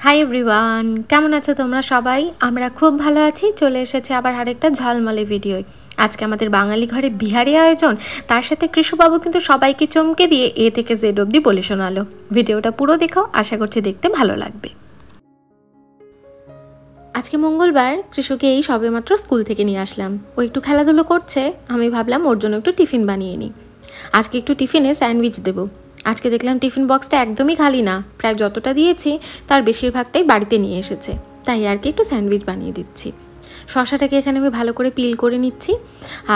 Hi everyone, কেমন আছো তোমরা সবাই? আমরা খুব ভালো আছি। চলে এসেছে আবার আরেকটা ঝলমলে ভিডিও। আজকে আমাদের বাঙালি ঘরে বিহারি আয়োজন, তার সাথে কৃষ্ণবাবু কিন্তু সবাইকে চমকে দিয়ে এ থেকে জেড অবধি বলে শোনালো। ভিডিওটা পুরো দেখো, আশা করছি দেখতে ভালো লাগবে। আজকে মঙ্গলবার, কৃষুকে এই সবেমাত্র স্কুল থেকে নিয়ে আসলাম। ও একটু খেলাধুলো করছে, আমি ভাবলাম ওর জন্য একটু টিফিন বানিয়ে নিই। আজকে একটু টিফিনে স্যান্ডউইচ দেবো। আজকে দেখলাম টিফিন বক্সটা একদমই খালি না, প্রায় যতটা দিয়েছি তার বেশিরভাগটাই বাড়িতে নিয়ে এসেছে, তাই আর কি একটু স্যান্ডউইচ বানিয়ে দিচ্ছি। শসাটাকে এখানে আমি ভালো করে পিল করে নিচ্ছি,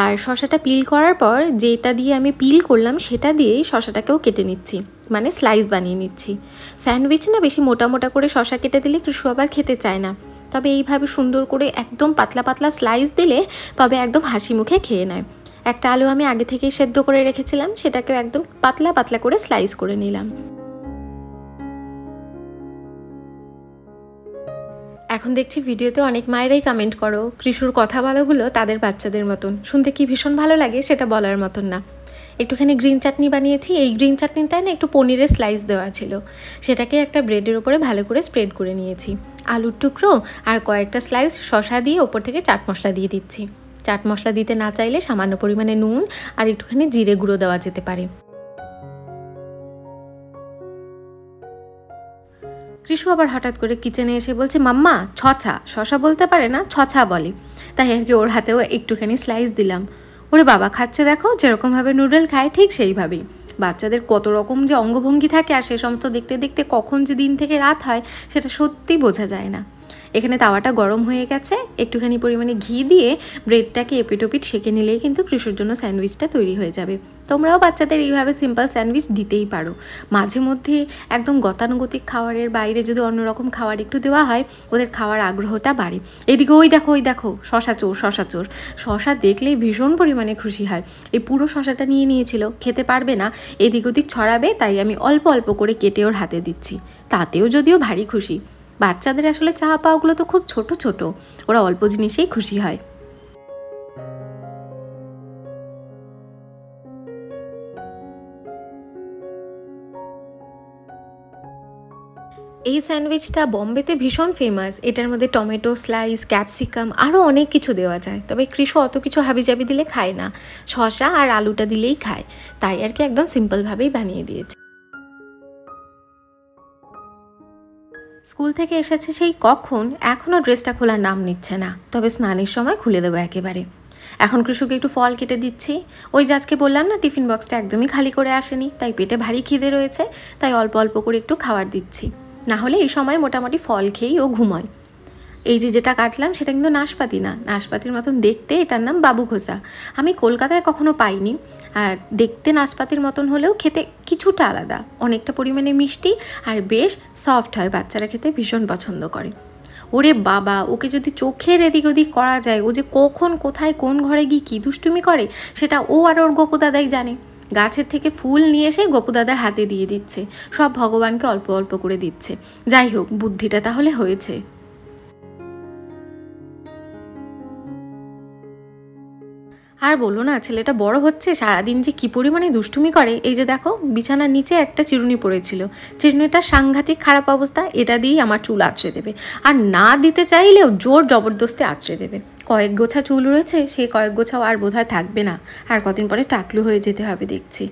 আর শসাটা পিল করার পর যেটা দিয়ে আমি পিল করলাম সেটা দিয়েই শসাটাকেও কেটে নিচ্ছি, মানে স্লাইস বানিয়ে নিচ্ছি। স্যান্ডউইচ না বেশি মোটা মোটা করে শসা কেটে দিলে কৃষু আবার খেতে চায় না, তবে এইভাবে সুন্দর করে একদম পাতলা পাতলা স্লাইস দিলে তবে একদম হাসি মুখে খেয়ে নেয়। একটা আলু আমি আগে থেকেই সেদ্ধ করে রেখেছিলাম, সেটাকেও একদম পাতলা পাতলা করে স্লাইস করে নিলাম। এখন দেখছি ভিডিওতে অনেক মায়েরাই কমেন্ট করো কৃষুর কথা বলাগুলো তাদের বাচ্চাদের মতন, শুনতে কি ভীষণ ভালো লাগে সেটা বলার মতন না। একটুখানি গ্রিন চাটনি বানিয়েছি। এই গ্রিন চাটনিটায় না একটু পনিরের স্লাইস দেওয়া ছিল, সেটাকে একটা ব্রেডের ওপরে ভালো করে স্প্রেড করে নিয়েছি। আলুর টুকরো আর কয়েকটা স্লাইস শসা দিয়ে ওপর থেকে চাট মশলা দিয়ে দিচ্ছি। চাট মশলা দিতে না চাইলে সামান্য পরিমাণে নুন আর একটুখানি জিরে গুঁড়ো দেওয়া যেতে পারে। কৃষু আবার হঠাৎ করে কিচেনে এসে বলছে, মাম্মা ছছা, শশা বলতে পারে না, ছছা বলে। তাই আর কি ওর হাতেও একটুখানি স্লাইস দিলাম। ওরে বাবা, খাচ্ছে দেখো, যেরকমভাবে নুডল খায় ঠিক সেইভাবেই। বাচ্চাদের কত রকম যে অঙ্গভঙ্গি থাকে, আর সে সমস্ত দেখতে দেখতে কখন যে দিন থেকে রাত হয় সেটা সত্যি বোঝা যায় না। এখানে তাওয়াটা গরম হয়ে গেছে, একটুখানি পরিমাণে ঘি দিয়ে ব্রেডটাকে এপিটোপিট সেঁকে নিলেই কিন্তু কৃষুর জন্য স্যান্ডউইচটা তৈরি হয়ে যাবে। তোমরাও বাচ্চাদের এইভাবে সিম্পল স্যান্ডউইচ দিতেই পারো। মাঝে মধ্যে একদম গতানুগতিক খাবারের বাইরে যদি অন্যরকম খাবার একটু দেওয়া হয়, ওদের খাওয়ার আগ্রহটা বাড়ে। এদিকে ওই দেখো শশা চোর। শশা দেখলেই ভীষণ পরিমাণে খুশি হয়। এই পুরো শশাটা নিয়ে নিয়েছিল, খেতে পারবে না, এদিক ওদিক ছড়াবে, তাই আমি অল্প অল্প করে কেটে ওর হাতে দিচ্ছি। তাতেও যদিও ভারী খুশি। বাচ্চাদের আসলে চাওয়া পাওয়াগুলো তো খুব ছোট ছোট, ওরা অল্প জিনিসেই খুশি হয়। এই স্যান্ডউইচটা বম্বেতে ভীষণ ফেমাস। এটার মধ্যে টমেটো স্লাইস, ক্যাপসিকাম আরও অনেক কিছু দেওয়া যায়, তবে কৃষু অত কিছু হাবিজাবি দিলে খায় না, শসা আর আলুটা দিলেই খায়, তাই আর কি একদম সিম্পলভাবেই বানিয়ে দিয়েছি। স্কুল থেকে এসেছে সেই কখন, এখনও ড্রেসটা খোলার নাম নিচ্ছে না, তবে স্নানের সময় খুলে দেবো একেবারে। এখন কৃষুকে একটু ফল কেটে দিচ্ছি। ওই যে আজকে বললাম না টিফিন বক্সটা একদমই খালি করে আসেনি, তাই পেটে ভারী খিদে রয়েছে, তাই অল্প অল্প করে একটু খাবার দিচ্ছি। না হলে এই সময় মোটামুটি ফল খেয়েই ও ঘুমোয়। এই যে যেটা কাটলাম সেটা কিন্তু নাশপাতি না, নাশপাতির মতন দেখতে, এটার নাম বাবু ঘোষা। আমি কলকাতায় কখনো পাইনি। আর দেখতে নাশপাতির মতন হলেও খেতে কিছুটা আলাদা, অনেকটা পরিমাণে মিষ্টি আর বেশ সফট হয়, বাচ্চারা খেতে ভীষণ পছন্দ করে। ওরে বাবা, ওকে যদি চোখের এদিক ওদিক করা যায়, ও যে কখন কোথায় কোন ঘরে গিয়ে কী দুষ্টুমি করে সেটা ও আর ওর গোপুদাদাই জানে। গাছের থেকে ফুল নিয়ে এসে গোপুদাদার হাতে দিয়ে দিচ্ছে, সব ভগবানকে অল্প অল্প করে দিচ্ছে। যাই হোক, বুদ্ধিটা তাহলে হয়েছে। আর বলো না, ছেলেটা বড় হচ্ছে, সারাদিন যে কী পরিমাণে দুষ্টুমি করে। এই যে দেখো, বিছানার নিচে একটা চিরুনি পড়েছিল, চিরুনিটার সাংঘাতিক খারাপ অবস্থা, এটা দিয়েই আমার চুল আঁচড়ে দেবে, আর না দিতে চাইলেও জোর জবরদস্তি আঁচড়ে দেবে। কয়েক গোছা চুল রয়েছে, সেই কয়েক গোছাও আর বোধহয় থাকবে না, আর কদিন পরে টাকলু হয়ে যেতে হবে দেখছি।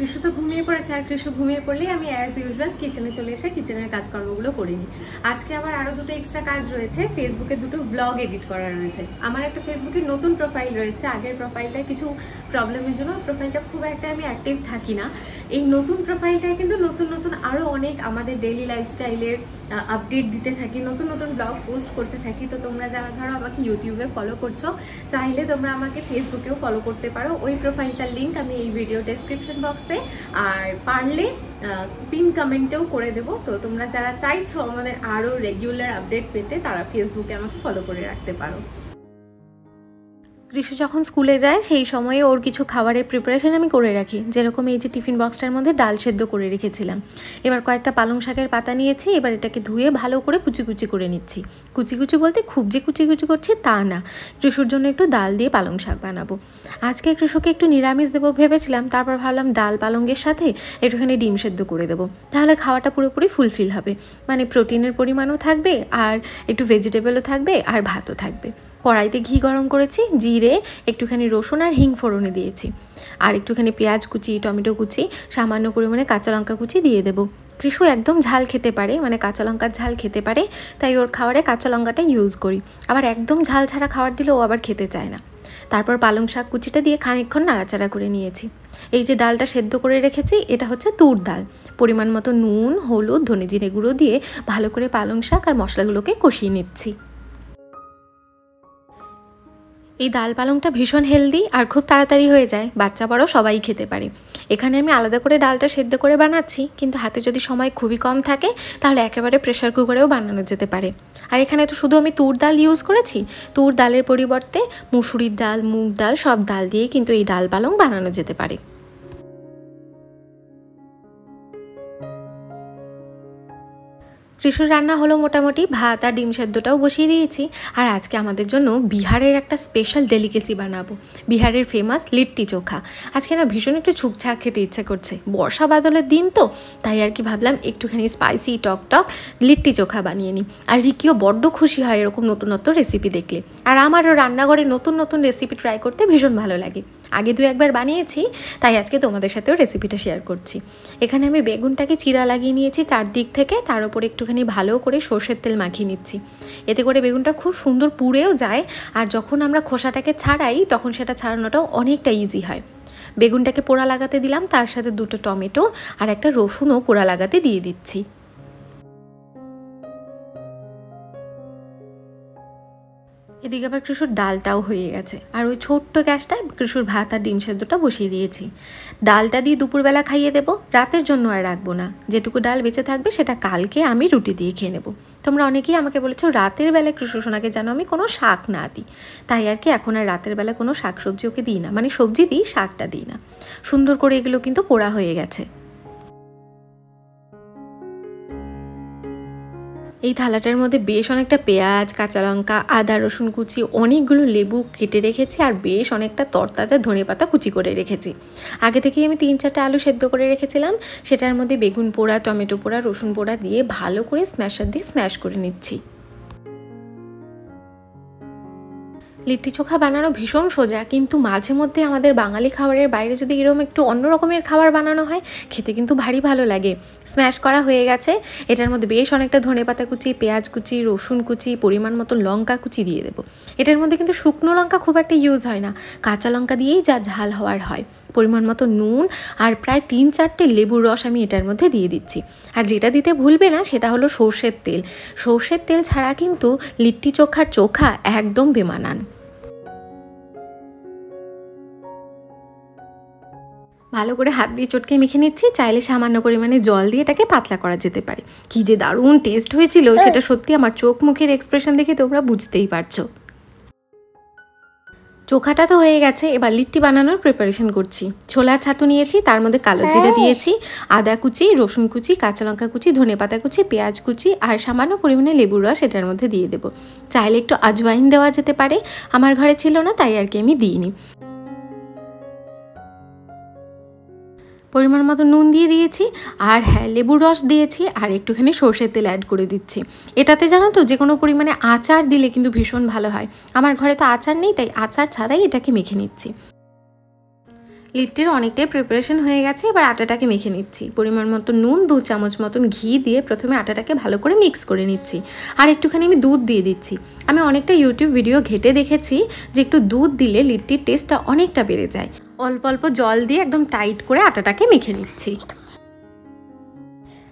কৃষু তো ঘুমিয়ে পড়েছে, আর কৃষু ঘুমিয়ে পড়লেই আমি অ্যাজ ইউজুয়াল কিচেনে চলে এসে কিচেনের কাজকর্মগুলো করিনি। আজকে আবার আরও দুটো এক্সট্রা কাজ রয়েছে। ফেসবুকে দুটো ব্লগ এডিট করা রয়েছে। আমার একটা ফেসবুকে নতুন প্রোফাইল রয়েছে, আগের প্রোফাইলটায় কিছু প্রবলেমের জন্য প্রোফাইলটা খুব একটা আমি অ্যাক্টিভ থাকি না। এই নতুন প্রোফাইলটায় কিন্তু নতুন নতুন আরও অনেক আমাদের ডেইলি লাইফস্টাইলের আপডেট দিতে থাকি, নতুন নতুন ব্লগ পোস্ট করতে থাকি। তো তোমরা যারা ধরো আমাকে ইউটিউবে ফলো করছো, চাইলে তোমরা আমাকে ফেসবুকেও ফলো করতে পারো। ওই প্রোফাইলটার লিঙ্ক আমি এই ভিডিও ডেসক্রিপশন বক্সে আর পারলে পিন কমেন্টেও করে দেবো। তো তোমরা যারা চাইছো আমাদের আরও রেগুলার আপডেট পেতে, তারা ফেসবুকে আমাকে ফলো করে রাখতে পারো। কৃষু যখন স্কুলে যায় সেই সময়ে ওর কিছু খাবারের প্রিপারেশন আমি করে রাখি, যেরকম এই যে টিফিন বক্সটার মধ্যে ডাল সেদ্ধ করে রেখেছিলাম। এবার কয়েকটা পালং শাকের পাতা নিয়েছি, এবার এটাকে ধুয়ে ভালো করে কুচি কুচি করে নিচ্ছি। কুচি কুচি বলতে খুব যে কুচি কুচি করছি তা না, কৃষুর জন্য একটু ডাল দিয়ে পালং শাক বানাবো। আজকে কৃষুকে একটু নিরামিষ দেবো ভেবেছিলাম, তারপর ভাবলাম ডাল পালংয়ের সাথে একটুখানি ডিম সেদ্ধ করে দেবো, তাহলে খাওয়াটা পুরোপুরি ফুলফিল হবে, মানে প্রোটিনের পরিমাণও থাকবে আর একটু ভেজিটেবলও থাকবে আর ভাতও থাকবে। কড়াইতে ঘি গরম করেছি, জিরে, একটুখানি রসুন আর হিং ফোড়নে দিয়েছি, আর একটুখানি পেঁয়াজ কুচি, টমেটো কুচি, সামান্য পরিমাণে কাঁচা লঙ্কা কুচি দিয়ে দেবো। কৃষু একদম ঝাল খেতে পারে, মানে কাঁচা লঙ্কার ঝাল খেতে পারে, তাই ওর খাবারে কাঁচা লঙ্কাটা ইউজ করি। আবার একদম ঝাল ছাড়া খাবার দিলে ও আবার খেতে চায় না। তারপর পালং শাক কুচিটা দিয়ে খানিকক্ষণ নাড়াচাড়া করে নিয়েছি। এই যে ডালটা সেদ্ধ করে রেখেছি এটা হচ্ছে তুর ডাল। পরিমাণ মতো নুন, হলুদ, ধনে জিরে গুঁড়ো দিয়ে ভালো করে পালং শাক আর মশলাগুলোকে কষিয়ে নিচ্ছি। এই ডাল পালংটা ভীষণ হেলদি আর খুব তাড়াতাড়ি হয়ে যায়, বাচ্চা বড় সবাই খেতে পারে। এখানে আমি আলাদা করে ডালটা সেদ্ধ করে বানাচ্ছি, কিন্তু হাতে যদি সময় খুবই কম থাকে তাহলে একেবারে প্রেশার কুকারেও বানানো যেতে পারে। আর এখানে তো শুধু আমি তুর ডাল ইউজ করেছি, তুর ডালের পরিবর্তে মুসুরির ডাল, মুগ ডাল সব ডাল দিয়েই কিন্তু এই ডাল পালং বানানো যেতে পারে। কৃষুর রান্না হলো মোটামুটি, ভাত আর ডিম সেদ্ধটাও বসিয়ে দিয়েছি। আর আজকে আমাদের জন্য বিহারের একটা স্পেশাল ডেলিকেসি বানাবো, বিহারের ফেমাস লিট্টি চোখা। আজকে না ভীষণ একটু ছুকছাক খেতে ইচ্ছা করছে, বর্ষা বাদলের দিন তো, তাই আর কি ভাবলাম একটুখানি স্পাইসি টক টক লিট্টি চোখা বানিয়ে নিই। আর রিকিও বড্ড খুশি হয় এরকম নতুনত্ব রেসিপি দেখলে, আর আমারও রান্নাঘরে নতুন নতুন রেসিপি ট্রাই করতে ভীষণ ভালো লাগে। আগে দু একবার বানিয়েছি, তাই আজকে তোমাদের সাথেও রেসিপিটা শেয়ার করছি। এখানে আমি বেগুনটাকে চিরা লাগিয়ে নিয়েছি চারদিক থেকে, তার উপরে একটুখানি ভালো করে সর্ষের তেল মাখিয়ে নিচ্ছি। এতে করে বেগুনটা খুব সুন্দর পুড়েও যায়, আর যখন আমরা খোসাটাকে ছাড়াই তখন সেটা ছাড়ানোটাও অনেকটা ইজি হয়। বেগুনটাকে পোড়া লাগাতে দিলাম, তার সাথে দুটো টমেটো আর একটা রসুনও পোড়া লাগাতে দিয়ে দিচ্ছি। এদিকে আবার কৃষুর ডালটাও হয়ে গেছে, আর ওই ছোট্ট গ্যাসটায় কৃষুর ভাত আর ডিম সেদ্ধটা বসিয়ে দিয়েছি। ডালটা দিয়ে দুপুরবেলা খাইয়ে দেবো, রাতের জন্য আর রাখবো না। যেটুকু ডাল বেঁচে থাকবে সেটা কালকে আমি রুটি দিয়ে খেয়ে নেবো। তোমরা অনেকেই আমাকে বলেছো রাতের বেলায় কৃষু সোনাকে যেন আমি কোনো শাক না দিই, তাই আর কি এখন আর রাতের বেলা কোনো শাক সবজি ওকে দিই না, মানে সবজি দিই, শাকটা দিই না। সুন্দর করে এগুলো কিন্তু পোড়া হয়ে গেছে। এই থালাটার মধ্যে বেশ অনেকটা পেঁয়াজ, কাঁচা লঙ্কা, আদা, রসুন কুচি, অনেকগুলো লেবু কেটে রেখেছি, আর বেশ অনেকটা তরতাজা ধনেপাতা কুচি করে রেখেছি। আগে থেকেই আমি 3-4টা আলু সেদ্ধ করে রেখেছিলাম, সেটার মধ্যে বেগুন পোড়া, টমেটো পোড়া, রসুন পোড়া দিয়ে ভালো করে স্ম্যাশার দিয়ে স্ম্যাশ করে নিচ্ছি। লিট্টি চোখা বানানো ভীষণ সোজা, কিন্তু মাঝে মধ্যে আমাদের বাঙালি খাবারের বাইরে যদি এরকম একটু অন্য রকমের খাবার বানানো হয় খেতে কিন্তু ভারী ভালো লাগে। স্ম্যাশ করা হয়ে গেছে, এটার মধ্যে বেশ অনেকটা ধনেপাতা কুচি, পেঁয়াজ কুচি, রসুন কুচি, পরিমাণ মতো লঙ্কা কুচি দিয়ে দেবো। এটার মধ্যে কিন্তু শুকনো লঙ্কা খুব একটা ইউজ হয় না, কাঁচা লঙ্কা দিয়েই যা ঝাল হওয়ার হয়। পরিমাণ মতো নুন আর প্রায় 3-4টে লেবুর রস আমি এটার মধ্যে দিয়ে দিচ্ছি। আর যেটা দিতে ভুলবে না সেটা হলো সর্ষের তেল। সর্ষের তেল ছাড়া কিন্তু লিট্টি চোখার চোখা একদম বেমানান। ভালো করে হাত দিয়ে চটকে মেখে নিচ্ছি, চাইলে সামান্য পরিমাণে জল দিয়ে এটাকে পাতলা করা যেতে পারে। কি যে দারুণ টেস্ট হয়েছিল সেটা সত্যি আমার চোখ মুখের এক্সপ্রেশন দেখে তোমরা বুঝতেই পারছো। চোখাটা তো হয়ে গেছে, এবার লিট্টি বানানোর প্রিপারেশন করছি। ছোলার ছাতু নিয়েছি, তার মধ্যে কালো জিরে দিয়েছি, আদা কুচি, রসুন কুচি, কাঁচা লঙ্কা কুচি, ধনেপাতা কুচি, পেঁয়াজ কুচি আর সামান্য পরিমাণে লেবুর রস এটার মধ্যে দিয়ে দেবো। চাইলে একটু আজওয়াইন দেওয়া যেতে পারে, আমার ঘরে ছিল না তাই আর কি আমি দিইনি। পরিমাণ মতো নুন দিয়ে দিয়েছি, আর হ্যাঁ লেবুর রস দিয়েছি, আর একটুখানি সর্ষের তেল অ্যাড করে দিচ্ছি। এটাতে জানো তো যে কোনো পরিমাণে আচার দিলে কিন্তু ভীষণ ভালো হয়। আমার ঘরে তো আচার নেই, তাই আচার ছাড়াই এটাকে মেখে নিচ্ছি। লিট্টির অনেকটাই প্রিপারেশন হয়ে গেছে, এবার আটাটাকে মেখে নিচ্ছি। পরিমাণ মতো নুন, 2 চামচ মতন ঘি দিয়ে প্রথমে আটাটাকে ভালো করে মিক্স করে নিচ্ছি, আর একটুখানি আমি দুধ দিয়ে দিচ্ছি। আমি অনেকটা ইউটিউব ভিডিও ঘেটে দেখেছি যে একটু দুধ দিলে লিট্টির টেস্টটা অনেকটা বেড়ে যায়। অল্প অল্প জল দিয়ে একদম টাইট করে আটাটাকে মেখে নিচ্ছি।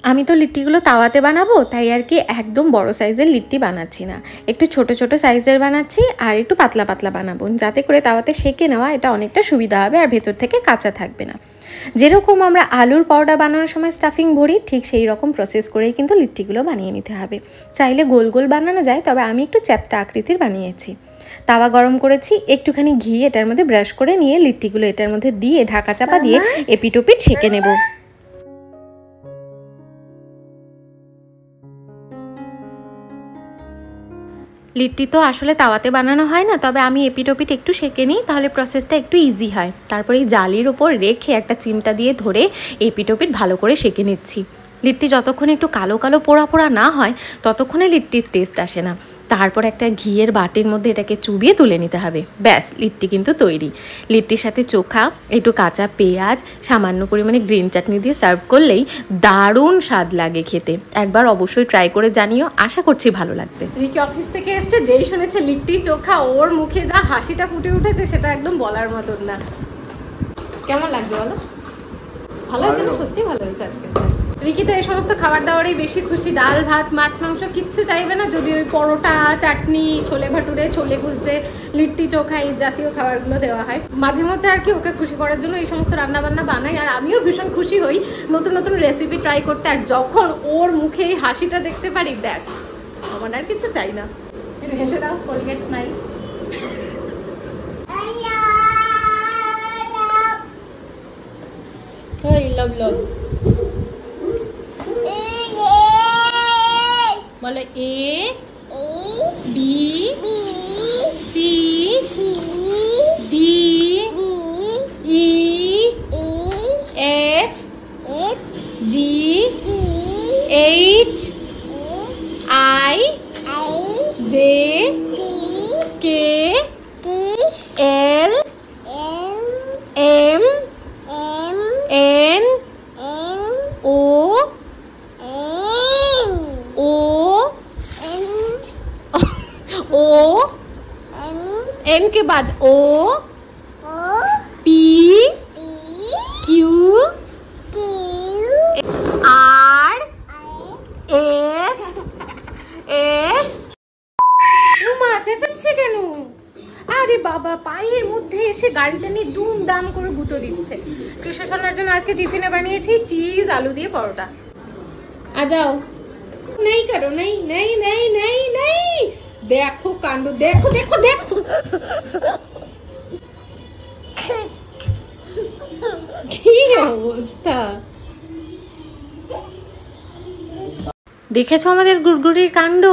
আমি তো লিট্টিগুলো তাওয়াতে বানাবো, তাই আর কি একদম বড় সাইজের লিট্টি বানাচ্ছি না, একটু ছোট ছোট সাইজের বানাচ্ছি, আর একটু পাতলা পাতলা বানাবো, যাতে করে তাওয়াতে সেঁকে নেওয়া এটা অনেকটা সুবিধা হবে আর ভেতর থেকে কাঁচা থাকবে না। যেরকম আমরা আলুর পরোটা বানানোর সময় স্টাফিং ভরি, ঠিক সেই রকম প্রসেস করেই কিন্তু লিট্টিগুলো বানিয়ে নিতে হবে। চাইলে গোল গোল বানানো যায়, তবে আমি একটু চ্যাপ্টা আকৃতির বানিয়েছি। তাওয়া গরম করেছি, একটুখানি ঘি এটার মধ্যে ব্রাশ করে নিয়ে লিট্টিগুলো এটার মধ্যে দিয়ে ঢাকা চাপা দিয়ে এপিটোপিট সেঁকে নেব। লিট্টি তো আসলে তাওয়াতে বানানো হয় না, তবে আমি এপিটোপিট একটু সেঁকে নিই, তাহলে প্রসেসটা একটু ইজি হয়। তারপরে এই জালির ওপর রেখে একটা চিমটা দিয়ে ধরে এপিটোপিট ভালো করে সেঁকে নিচ্ছি। লিট্টি যতক্ষণ একটু কালো কালো পোড়া পোড়া না হয় ততক্ষণে লিট্টির টেস্ট আসে না। তারপর একটা ঘিয়ের বাটির মধ্যে এটাকে চুবিয়ে তুলে নিতে হবে, ব্যাস লিট্টি কিন্তু তৈরি। লিট্টির সাথে চোখা, একটু কাঁচা পেঁয়াজ, সামান্য পরিমাণে গ্রিন চাটনি দিয়ে সার্ভ করলেই দারুণ স্বাদ লাগে খেতে। একবার অবশ্যই ট্রাই করে জানিও, আশা করছি ভালো লাগবে। রিকি অফিস থেকে এসছে, যেই শুনেছে লিট্টি চোখা, ওর মুখে যা হাসিটা ফুটে উঠেছে সেটা একদম বলার মতন না। কেমন লাগছে বলো? ভালো হয়েছে না? সত্যি ভালো হয়েছে আজকে। রিকি তো এই সমস্ত খাবার দাবারেই বেশি খুশি, ডাল ভাত মাছ মাংস কিচ্ছু চাইবে না, যদি ওই পরোটা, চাটনি, ছোলে ভাটুরে, ছোলে কুলচে, লিট্টি চোখা এই জাতীয় খাবারগুলো দেওয়া হয়। মাঝে মধ্যে আর কি ওকে খুশি করার জন্য এই সমস্ত রান্না বান্না বানাই, আর আমিও ভীষণ খুশি হই নতুন নতুন রেসিপি ট্রাই করতে। আর যখন ওর মুখে এই হাসিটা দেখতে পারি, ব্যাস আমার আর কিছু চাই না। একটু হেসে দাও, কোলগেট স্মাইল। লাভ লাভ বলো, A B C D E F G H I J K L M N O N के बाद O P Q R S S. চেঁচাচ্ছে কেন? আরে বাবা, পায়ের মধ্যে এসে গাড়িটা নিয়ে দুম দাম করে গুঁতো দিচ্ছে। কৃষ্ণ সোনার জন্য আজকে টিফিনে বানিয়েছি চিজ আলু দিয়ে পরোটা। आ जाओ। नहीं करो, नहीं नहीं नहीं नहीं नहीं, देखो कांडू, देखो देखो देखो কি অবস্থা। দেখেছো আমাদের গুড়গুড়ির কাণ্ড।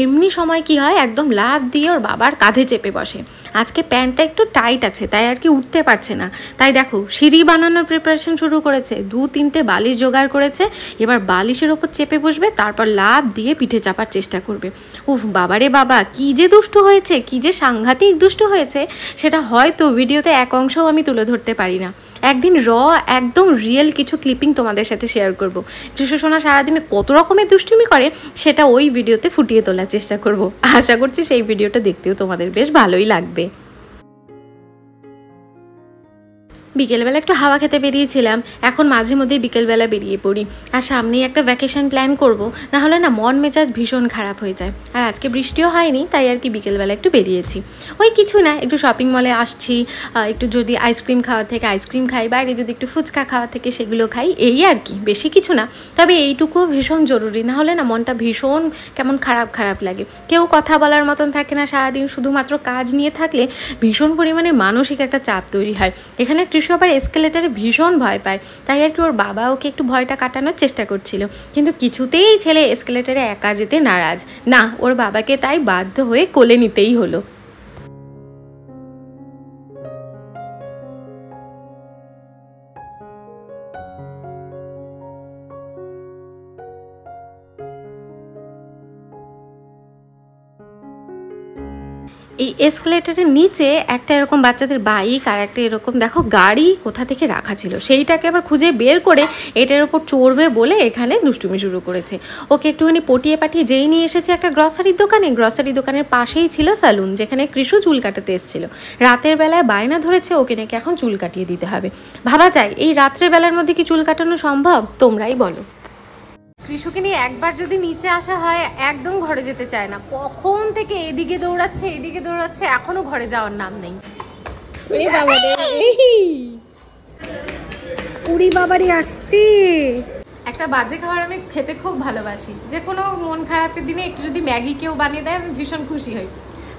এমনি সময় কি হয়, একদম লাফ দিয়ে ওর বাবার কাঁধে চেপে বসে। আজকে প্যান্টটা একটু টাইট আছে, তাই আর কি উঠতে পারছে না। তাই দেখো সিঁড়ি বানানোর প্রিপারেশন শুরু করেছে, 2-3টে বালিশ জোগাড় করেছে। এবার বালিশের ওপর চেপে বসবে, তারপর লাফ দিয়ে পিঠে চাপার চেষ্টা করবে। উফ বাবারে বাবা, কি যে দুষ্টু হয়েছে, কি যে সাংঘাতিক দুষ্টু হয়েছে, সেটা হয়তো ভিডিওতে এক অংশও আমি তুলে ধরতে পারি না। একদিন একদম রিয়েল কিছু ক্লিপিং তোমাদের সাথে শেয়ার করবো। কৃষ্ণ সোনা সারাদিনে কত রকমের দুষ্টুমি করে সেটা ওই ভিডিওতে ফুটিয়ে তোলার চেষ্টা করব। আশা করছি সেই ভিডিওটা দেখতেও তোমাদের বেশ ভালোই লাগবে। বিকেলবেলা একটু হাওয়া খেতে বেরিয়েছিলাম, এখন মাঝে মধ্যেই বিকেলবেলা বেরিয়ে পড়ি। আর সামনেই একটা ভ্যাকেশন প্ল্যান করব, না হলে না মন মেজাজ ভীষণ খারাপ হয়ে যায়। আর আজকে বৃষ্টিও হয়নি, তাই আর কি বিকেলবেলা একটু বেরিয়েছি। ওই কিছু না, একটু শপিং মলে আসছি, একটু যদি আইসক্রিম খাওয়ার থেকে আইসক্রিম খাই, বাইরে যদি একটু ফুচকা খাওয়া থেকে সেগুলো খাই, এই আর কি, বেশি কিছু না। তবে এইটুকুও ভীষণ জরুরি, না হলে না মনটা ভীষণ কেমন খারাপ খারাপ লাগে। কেউ কথা বলার মতন থাকে না, সারাদিন শুধুমাত্র কাজ নিয়ে থাকলে ভীষণ পরিমাণে মানসিক একটা চাপ তৈরি হয়। এখানে আবার এসকেলেটারে ভীষণ ভয় পায়, তাই আর কি ওর বাবা ওকে একটু ভয়টা কাটানোর চেষ্টা করছিল, কিন্তু কিছুতেই ছেলে এসকেলেটারে একা যেতে নারাজ। না, ওর বাবাকে তাই বাধ্য হয়ে কোলে নিতেই হলো। এই এসকেলেটরের নিচে একটা এরকম বাচ্চাদের বাইক আর একটা এরকম দেখো গাড়ি কোথা থেকে রাখা ছিল, সেইটাকে আবার খুঁজে বের করে এটার ওপর চড়বে বলে এখানে দুষ্টুমি শুরু করেছে। ওকে একটুখানি পটিয়ে পাঠিয়ে যেই নিয়ে এসেছে একটা গ্রসারির দোকানে, গ্রসারি দোকানের পাশেই ছিল স্যালুন, যেখানে কৃষ্ণ চুল কাটাতে এসেছিল। রাতের বেলায় বায়না ধরেছে ওকে নাকি এখন চুল কাটিয়ে দিতে হবে। ভাবা যায় এই রাত্রের বেলার মধ্যে কি চুল কাটানো সম্ভব? তোমরাই বলো। কৃষকে নিয়ে একবার যদি নিচে আসা হয় একদম ঘরে যেতে চায় না, কখন থেকে এদিকে দৌড়াচ্ছে এখনো ঘরে যাওয়ার নাম নেই। উড়ি বাবারে আসতে একটা বাজে খাবার আমি খেতে খুব ভালোবাসি। যে কোনো মন খারাপের দিনে একটু যদি ম্যাগি কেউ বানিয়ে দেয় আমি ভীষণ খুশি হই।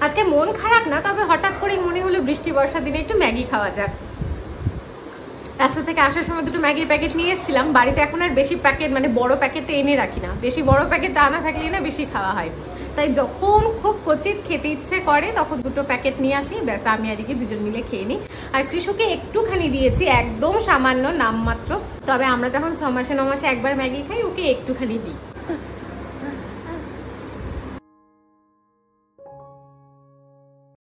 আজকে মন খারাপ না, তবে হঠাৎ করে মনে হলো বৃষ্টি বর্ষার দিনে একটু ম্যাগি খাওয়া যাক। রাস্তা থেকে আসার সময় দুটো ম্যাগির প্যাকেট নিয়ে এসেছিলাম। বাড়িতে এখন আর বেশি প্যাকেট মানে বড় প্যাকেটটা এনে রাখি না, বেশি বড় প্যাকেটটা আনা থাকলেই না বেশি খাওয়া হয়। তাই যখন খুব কচিত খেতে ইচ্ছে করে তখন দুটো প্যাকেট নিয়ে আসি, ব্যাস আমি আর কি দুজন মিলে খেয়ে নিই। আর কৃষকে একটুখানি দিয়েছি, একদম সামান্য নামমাত্র। তবে আমরা যখন 6 মাসে 9 মাসে একবার ম্যাগি খাই, ওকে একটুখানি দিই।